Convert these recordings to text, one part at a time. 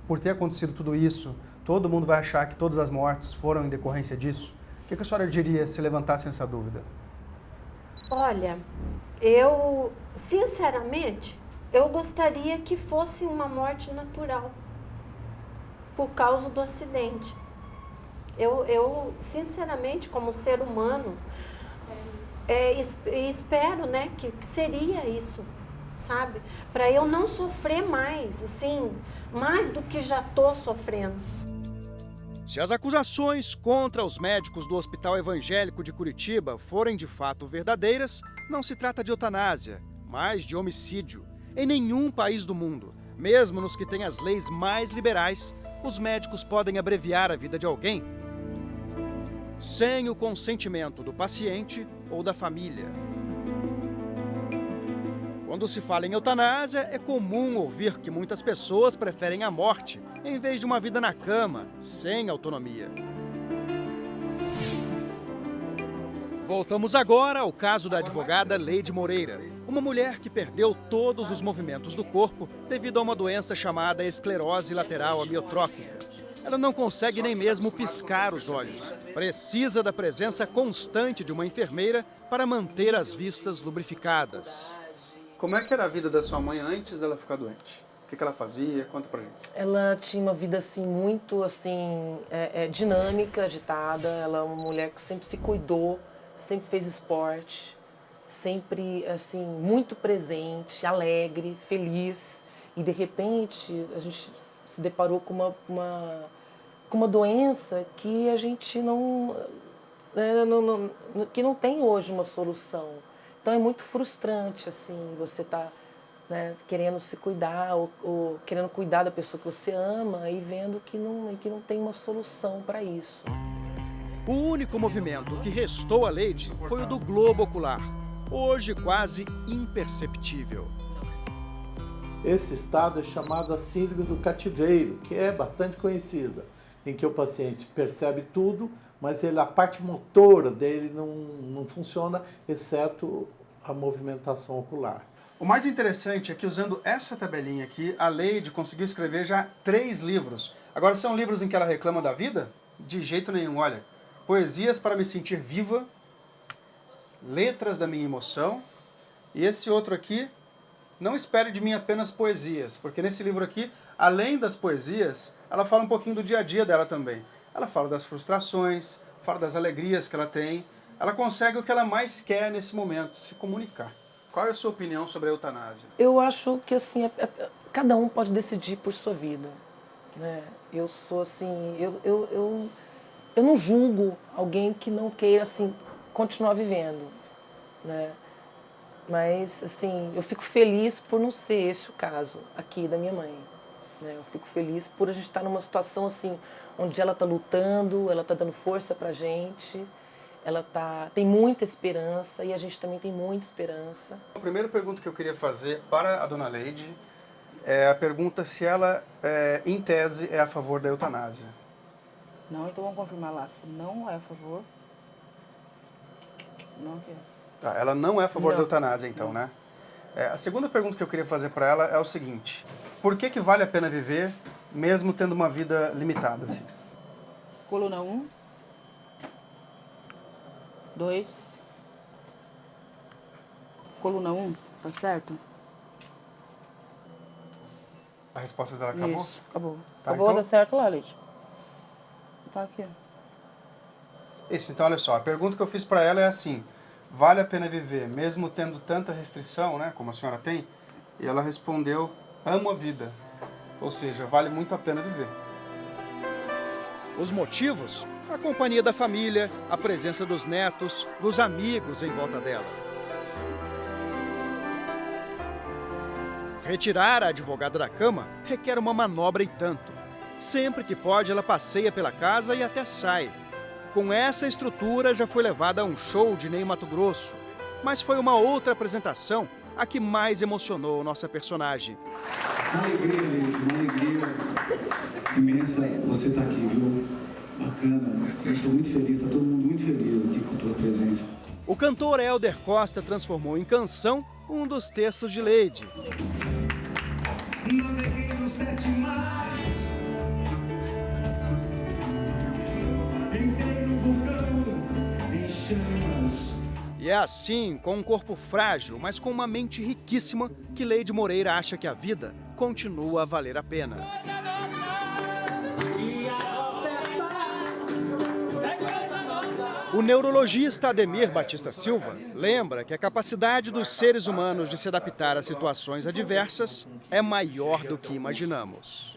Por ter acontecido tudo isso, todo mundo vai achar que todas as mortes foram em decorrência disso? O que a senhora diria se levantasse essa dúvida? Olha, eu, sinceramente, eu gostaria que fosse uma morte natural, por causa do acidente. Sinceramente, como ser humano, espero, né, que seria isso, sabe? Para eu não sofrer mais, assim, mais do que já estou sofrendo. Se as acusações contra os médicos do Hospital Evangélico de Curitiba forem de fato verdadeiras, não se trata de eutanásia, mas de homicídio. Em nenhum país do mundo, mesmo nos que têm as leis mais liberais, os médicos podem abreviar a vida de alguém sem o consentimento do paciente ou da família. Quando se fala em eutanásia, é comum ouvir que muitas pessoas preferem a morte em vez de uma vida na cama, sem autonomia. Voltamos agora ao caso da advogada Leide Moreira, uma mulher que perdeu todos os movimentos do corpo devido a uma doença chamada esclerose lateral amiotrófica. Ela não consegue nem mesmo piscar os olhos. Precisa da presença constante de uma enfermeira para manter as vistas lubrificadas. Como é que era a vida da sua mãe antes dela ficar doente? O que ela fazia? Conta pra gente. Ela tinha uma vida assim muito dinâmica, agitada. Ela é uma mulher que sempre se cuidou, sempre fez esporte, sempre assim muito presente, alegre, feliz. E de repente a gente se deparou com uma doença que a gente que não tem hoje uma solução. Então é muito frustrante assim, você tá, né, querendo se cuidar ou querendo cuidar da pessoa que você ama e vendo que não tem uma solução para isso. O único movimento que restou a Leide foi o do globo ocular, hoje quase imperceptível. Esse estado é chamado a síndrome do cativeiro, que é bastante conhecida, em que o paciente percebe tudo, mas a parte motora dele não funciona, exceto a movimentação ocular. O mais interessante é que, usando essa tabelinha aqui, a Leide conseguiu escrever já 3 livros. Agora, são livros em que ela reclama da vida? De jeito nenhum, olha. Poesias para me sentir viva, Letras da minha emoção, e esse outro aqui, Não espere de mim apenas poesias, porque nesse livro aqui, além das poesias, ela fala um pouquinho do dia a dia dela também. Ela fala das frustrações, fala das alegrias que ela tem. Ela consegue o que ela mais quer nesse momento, se comunicar. Qual é a sua opinião sobre a eutanásia? Eu acho que assim, cada um pode decidir por sua vida, né? Eu sou assim, eu não julgo alguém que não queira assim continuar vivendo, né? Mas assim, eu fico feliz por não ser esse o caso aqui da minha mãe, né? Eu fico feliz por a gente estar numa situação assim, onde ela está lutando, ela está dando força pra gente. Ela tem muita esperança e a gente também tem muita esperança. A primeira pergunta que eu queria fazer para a dona Leide é a pergunta se ela, em tese, é a favor da eutanásia. Não, então vamos confirmar lá. Se não é a favor... Não quer. Tá, ela não é a favor Não. da eutanásia, então, né? A segunda pergunta que eu queria fazer para ela é o seguinte. Por que vale a pena viver, mesmo tendo uma vida limitada, assim? Coluna 1. 2. Coluna 1, tá certo? A resposta dela acabou? Isso, acabou. Tá, Acabou, então- dá certo lá, Leite. Tá aqui, ó. Isso, então olha só, a pergunta que eu fiz para ela é assim, vale a pena viver, mesmo tendo tanta restrição, né, como a senhora tem? E ela respondeu, amo a vida, ou seja, vale muito a pena viver. Os motivos? A companhia da família, a presença dos netos, dos amigos em volta dela. Retirar a advogada da cama requer uma manobra e tanto. Sempre que pode, ela passeia pela casa e até sai. Com essa estrutura, já foi levada a um show de Ney Matogrosso. Mas foi uma outra apresentação a que mais emocionou nossa personagem. Uma alegria, Leite, uma alegria imensa você estar aqui, viu? Bacana, eu estou muito feliz, está todo mundo muito feliz aqui com a tua presença. O cantor Hélder Costa transformou em canção um dos textos de Leide. Naveguei nos 7 mares, E é assim, com um corpo frágil, mas com uma mente riquíssima, que Leide Moreira acha que a vida continua a valer a pena. O neurologista Ademir Batista Silva lembra que a capacidade dos seres humanos de se adaptar a situações adversas é maior do que imaginamos.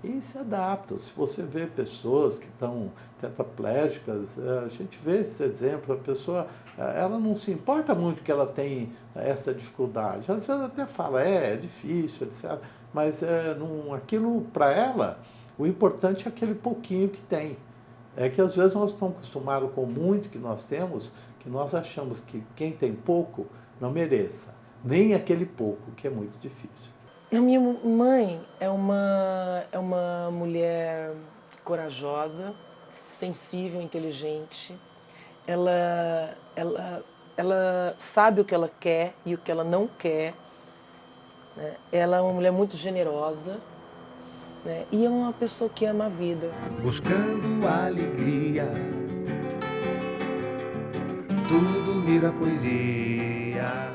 E se adaptam. Se você vê pessoas que estão tetraplégicas, a gente vê esse exemplo, a pessoa ela não se importa muito que ela tem essa dificuldade. Às vezes ela até fala, é difícil, etc. Mas aquilo para ela, o importante é aquele pouquinho que tem. É que às vezes nós estamos acostumados com muito que nós temos, que nós achamos que quem tem pouco não mereça, nem aquele pouco, que é muito difícil. A minha mãe é uma mulher corajosa, sensível, inteligente. Ela sabe o que ela quer e o que ela não quer, né? Ela é uma mulher muito generosa, né? E é uma pessoa que ama a vida. Buscando a alegria, tudo vira poesia.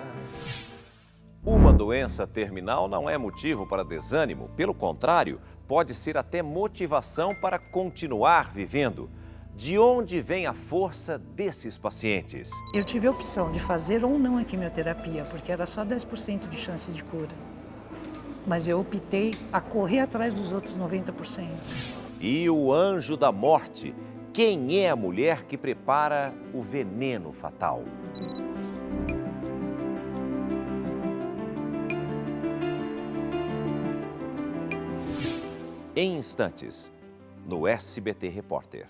Uma doença terminal não é motivo para desânimo, pelo contrário, pode ser até motivação para continuar vivendo. De onde vem a força desses pacientes? Eu tive a opção de fazer ou não a quimioterapia, porque era só 10% de chance de cura. Mas eu optei a correr atrás dos outros 90%. E o anjo da morte? Quem é a mulher que prepara o veneno fatal? Em instantes, no SBT Repórter.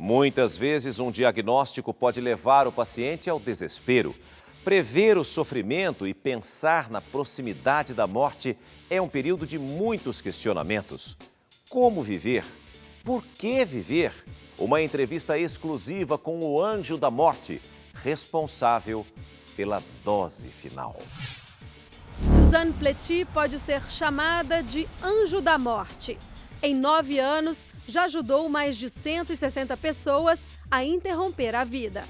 Muitas vezes, um diagnóstico pode levar o paciente ao desespero. Prever o sofrimento e pensar na proximidade da morte é um período de muitos questionamentos. Como viver? Por que viver? Uma entrevista exclusiva com o anjo da morte, responsável pela dose final. Suzanne Pleti pode ser chamada de anjo da morte. Em 9 anos, já ajudou mais de 160 pessoas a interromper a vida.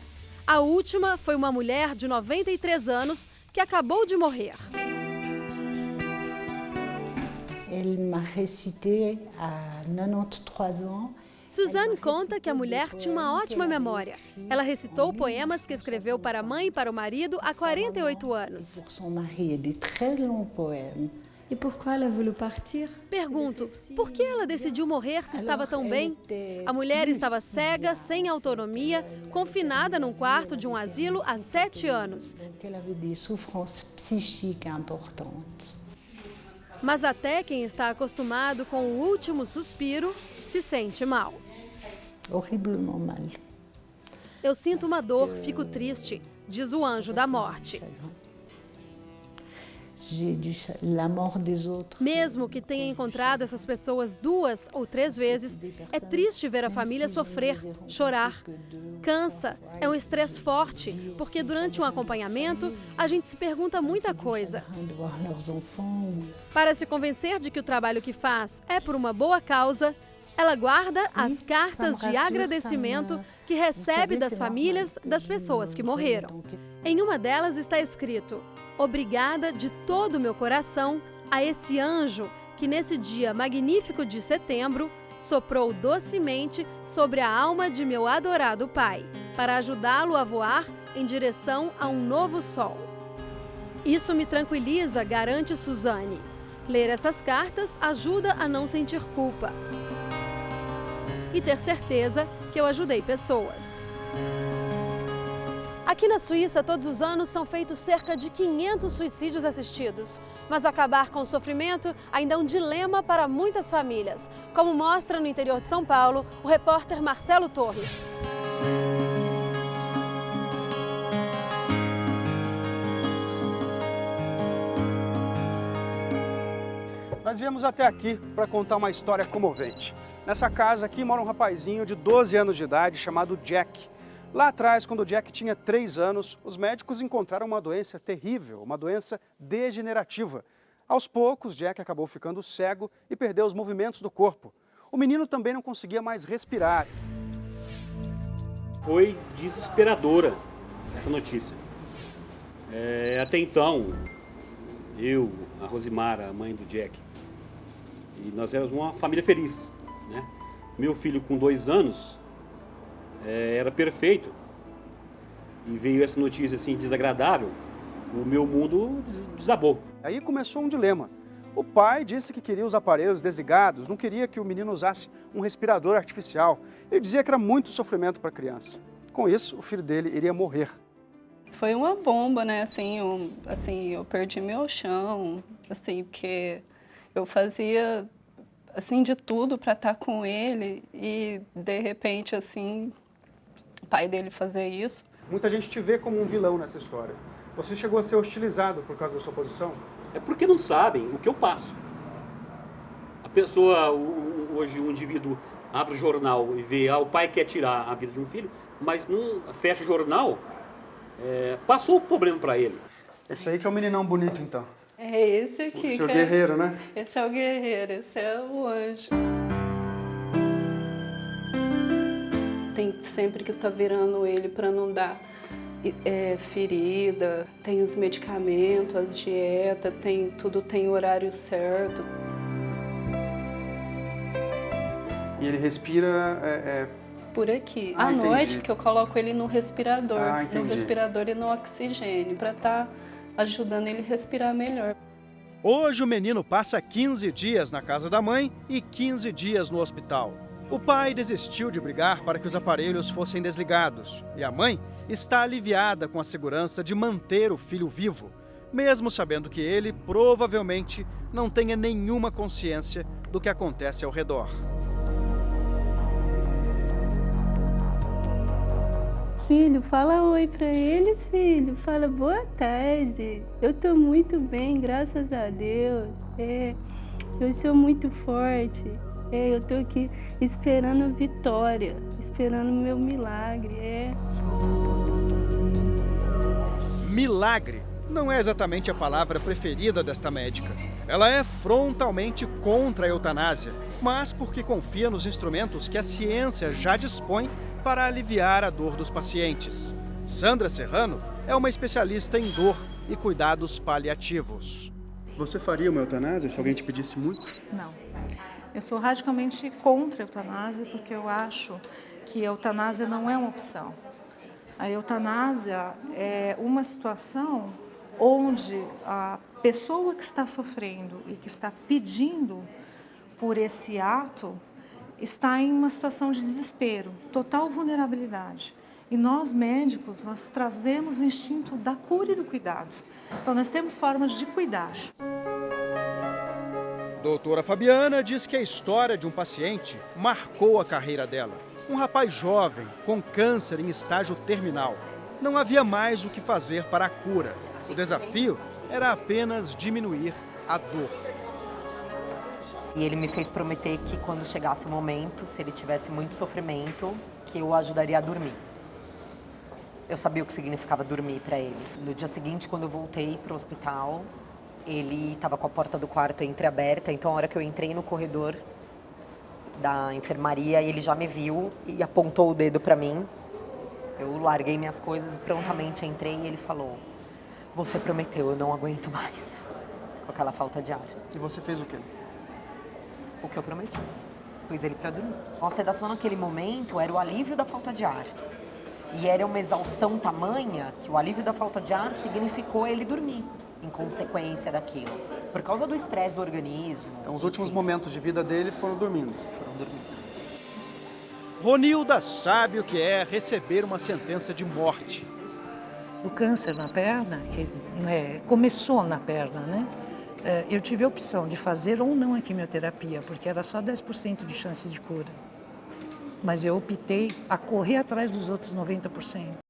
A última foi uma mulher de 93 anos que acabou de morrer. Elle m'a récité à 93 ans. Suzanne conta que a mulher tinha uma ótima memória. Ela recitou poemas que escreveu para a mãe e para o marido há 48 anos. Pour son mari, de très longs poèmes. E por que ela veio partir? Pergunto, por que ela decidiu morrer se estava tão bem? A mulher estava cega, sem autonomia, confinada num quarto de um asilo há 7 anos. Elle avait des souffrances psychiques importantes. Mas até quem está acostumado com o último suspiro se sente mal. Horriblement mal. Eu sinto uma dor, fico triste, diz o anjo da morte. Mesmo que tenha encontrado essas pessoas 2 ou 3 vezes, é triste ver a família sofrer, chorar. Cansa, é um estresse forte, porque durante um acompanhamento a gente se pergunta muita coisa. Para se convencer de que o trabalho que faz é por uma boa causa, ela guarda as cartas de agradecimento que recebe das famílias das pessoas que morreram. Em uma delas está escrito: "Obrigada de todo o meu coração a esse anjo que nesse dia magnífico de setembro soprou docemente sobre a alma de meu adorado pai, para ajudá-lo a voar em direção a um novo sol." Isso me tranquiliza, garante Suzane. Ler essas cartas ajuda a não sentir culpa e ter certeza que eu ajudei pessoas. Aqui na Suíça, todos os anos são feitos cerca de 500 suicídios assistidos. Mas acabar com o sofrimento ainda é um dilema para muitas famílias, como mostra no interior de São Paulo o repórter Marcelo Torres. Nós viemos até aqui para contar uma história comovente. Nessa casa aqui mora um rapazinho de 12 anos de idade chamado Jack. Lá atrás, quando o Jack tinha 3 anos, os médicos encontraram uma doença terrível, uma doença degenerativa. Aos poucos, Jack acabou ficando cego e perdeu os movimentos do corpo. O menino também não conseguia mais respirar. Foi desesperadora essa notícia. Até então, eu, a Rosimara, a mãe do Jack, e nós éramos uma família feliz, né? Meu filho, com 2 anos, era perfeito, e veio essa notícia assim desagradável, o meu mundo desabou. Aí começou um dilema. O pai disse que queria os aparelhos desligados, não queria que o menino usasse um respirador artificial. Ele dizia que era muito sofrimento para a criança. Com isso, o filho dele iria morrer. Foi uma bomba, né? Eu perdi meu chão, porque eu fazia de tudo para estar com ele e de repente o pai dele fazer isso. Muita gente te vê como um vilão nessa história. Você chegou a ser hostilizado por causa da sua posição? É porque não sabem o que eu passo. A pessoa, hoje um indivíduo abre o jornal e vê, o pai quer tirar a vida de um filho, mas não fecha o jornal, passou o problema para ele. Esse aí que é o meninão bonito, então. É esse aqui. O seu guerreiro, né? Esse é o guerreiro, esse é o anjo. Tem sempre que estar virando ele para não dar ferida. Tem os medicamentos, as dietas, tudo tem horário certo. E ele respira... Por aqui. À noite que eu coloco ele no respirador. No respirador e no oxigênio, para estar ajudando ele a respirar melhor. Hoje o menino passa 15 dias na casa da mãe e 15 dias no hospital. O pai desistiu de brigar para que os aparelhos fossem desligados. E a mãe está aliviada com a segurança de manter o filho vivo, mesmo sabendo que ele provavelmente não tenha nenhuma consciência do que acontece ao redor. Filho, fala oi pra eles, filho. Fala boa tarde. Eu tô muito bem, graças a Deus. Eu sou muito forte. Eu tô aqui esperando vitória, esperando meu milagre. Milagre não é exatamente a palavra preferida desta médica. Ela é frontalmente contra a eutanásia, mas porque confia nos instrumentos que a ciência já dispõe para aliviar a dor dos pacientes. Sandra Serrano é uma especialista em dor e cuidados paliativos. Você faria uma eutanásia se alguém te pedisse muito? Não. Eu sou radicalmente contra a eutanásia porque eu acho que a eutanásia não é uma opção. A eutanásia é uma situação onde a pessoa que está sofrendo e que está pedindo por esse ato está em uma situação de desespero, total vulnerabilidade. E nós, médicos, nós trazemos o instinto da cura e do cuidado. Então, nós temos formas de cuidar. Doutora Fabiana diz que a história de um paciente marcou a carreira dela. Um rapaz jovem, com câncer em estágio terminal. Não havia mais o que fazer para a cura. O desafio era apenas diminuir a dor. E ele me fez prometer que quando chegasse o momento, se ele tivesse muito sofrimento, que eu o ajudaria a dormir. Eu sabia o que significava dormir para ele. No dia seguinte, quando eu voltei para o hospital, ele estava com a porta do quarto entreaberta, então a hora que eu entrei no corredor da enfermaria, ele já me viu e apontou o dedo para mim. Eu larguei minhas coisas e prontamente entrei e ele falou: "Você prometeu, eu não aguento mais", com aquela falta de ar. E você fez o quê? O que eu prometi. Pus ele para dormir. A sedação naquele momento era o alívio da falta de ar. E era uma exaustão tamanha que o alívio da falta de ar significou ele dormir, em consequência daquilo. Por causa do estresse do organismo. Então os últimos momentos de vida dele foram dormindo. Ronilda sabe o que é receber uma sentença de morte. O câncer na perna, que começou na perna, né? Eu tive a opção de fazer ou não a quimioterapia, porque era só 10% de chance de cura. Mas eu optei a correr atrás dos outros 90%.